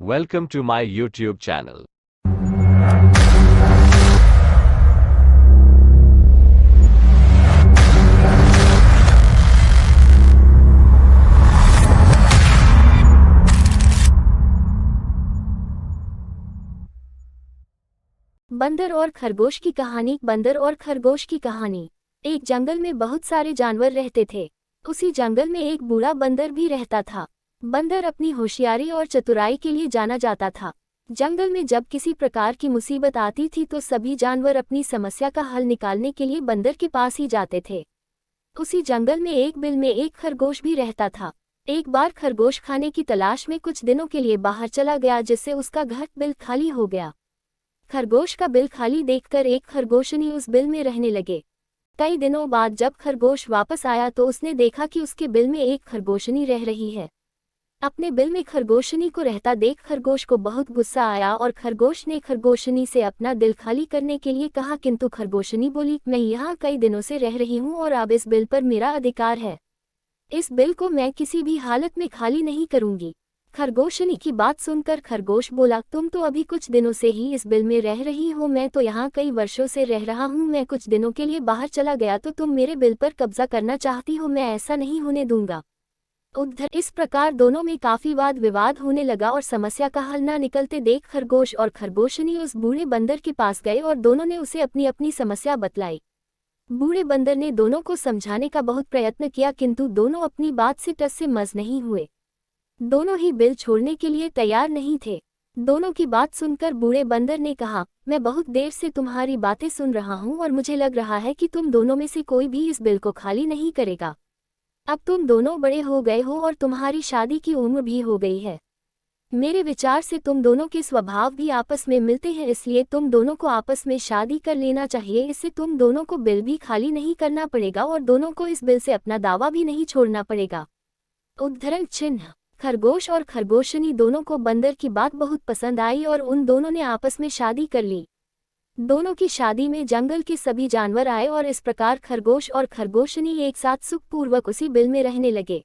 Welcome to my YouTube channel. बंदर और खरगोश की कहानी। बंदर और खरगोश की कहानी। एक जंगल में बहुत सारे जानवर रहते थे। उसी जंगल में एक बूढ़ा बंदर भी रहता था। बंदर अपनी होशियारी और चतुराई के लिए जाना जाता था। जंगल में जब किसी प्रकार की मुसीबत आती थी तो सभी जानवर अपनी समस्या का हल निकालने के लिए बंदर के पास ही जाते थे। उसी जंगल में एक बिल में एक खरगोश भी रहता था। एक बार खरगोश खाने की तलाश में कुछ दिनों के लिए बाहर चला गया, जिससे उसका घर बिल खाली हो गया। खरगोश का बिल खाली देखकर एक खरगोशनी उस बिल में रहने लगे। कई दिनों बाद जब खरगोश वापस आया तो उसने देखा कि उसके बिल में एक खरगोशनी रह रही है। अपने बिल में खरगोशनी को रहता देख खरगोश को बहुत गुस्सा आया और खरगोश ने खरगोशनी से अपना दिल खाली करने के लिए कहा, किंतु खरगोशनी बोली, मैं यहाँ कई दिनों से रह रही हूँ और अब इस बिल पर मेरा अधिकार है। इस बिल को मैं किसी भी हालत में खाली नहीं करूँगी। खरगोशनी की बात सुनकर खरगोश बोला, तुम तो अभी कुछ दिनों से ही इस बिल में रह रही हो, मैं तो यहाँ कई वर्षों से रह रहा हूँ। मैं कुछ दिनों के लिए बाहर चला गया तो तुम मेरे बिल पर कब्जा करना चाहती हो, मैं ऐसा नहीं होने दूंगा। उधर इस प्रकार दोनों में काफी वाद विवाद होने लगा और समस्या का हल न निकलते देख खरगोश और खरगोशनी उस बूढ़े बंदर के पास गए और दोनों ने उसे अपनी अपनी समस्या बतलाई। बूढ़े बंदर ने दोनों को समझाने का बहुत प्रयत्न किया, किंतु दोनों अपनी बात से टस से मस नहीं हुए। दोनों ही बिल छोड़ने के लिए तैयार नहीं थे। दोनों की बात सुनकर बूढ़े बंदर ने कहा, मैं बहुत देर से तुम्हारी बातें सुन रहा हूँ और मुझे लग रहा है कि तुम दोनों में से कोई भी इस बिल को खाली नहीं करेगा। अब तुम दोनों बड़े हो गए हो और तुम्हारी शादी की उम्र भी हो गई है। मेरे विचार से तुम दोनों के स्वभाव भी आपस में मिलते हैं, इसलिए तुम दोनों को आपस में शादी कर लेना चाहिए। इससे तुम दोनों को बिल भी खाली नहीं करना पड़ेगा और दोनों को इस बिल से अपना दावा भी नहीं छोड़ना पड़ेगा। उद्धरण चिन्ह। खरगोश और खरगोशनी दोनों को बंदर की बात बहुत पसंद आई और उन दोनों ने आपस में शादी कर ली। दोनों की शादी में जंगल के सभी जानवर आए और इस प्रकार खरगोश और खरगोशनी एक साथ सुखपूर्वक उसी बिल में रहने लगे।